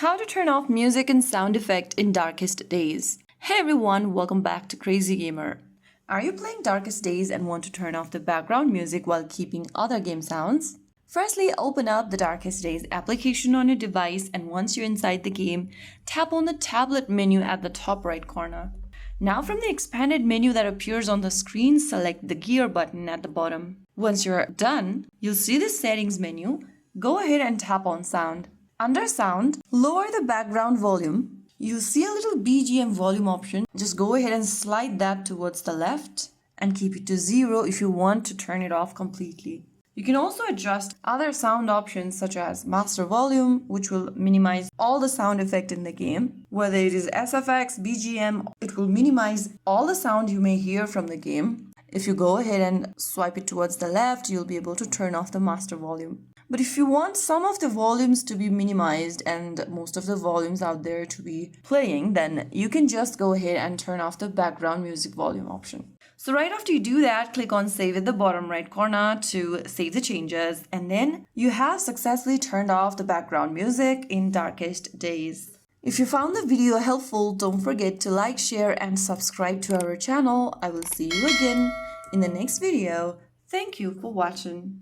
How to turn off music and sound effect in Darkest Days. Hey everyone, welcome back to Crazy Gamer. Are you playing Darkest Days and want to turn off the background music while keeping other game sounds? Firstly, open up the Darkest Days application on your device, and once you're inside the game, tap on the tablet menu at the top right corner. Now from the expanded menu that appears on the screen, select the gear button at the bottom. Once you're done, you'll see the settings menu. Go ahead and tap on sound. Under sound, lower the background volume. You'll see a little BGM volume option. Just go ahead and slide that towards the left and keep it to 0 if you want to turn it off completely. You can also adjust other sound options such as master volume, which will minimize all the sound effect in the game. Whether it is SFX, BGM, it will minimize all the sound you may hear from the game. If you go ahead and swipe it towards the left, you'll be able to turn off the master volume. But if you want some of the volumes to be minimized and most of the volumes out there to be playing, then you can just go ahead and turn off the background music volume option. So right after you do that, click on save at the bottom right corner to save the changes, and then you have successfully turned off the background music in Darkest Days. If you found the video helpful, don't forget to like, share and subscribe to our channel. I will see you again in the next video. Thank you for watching.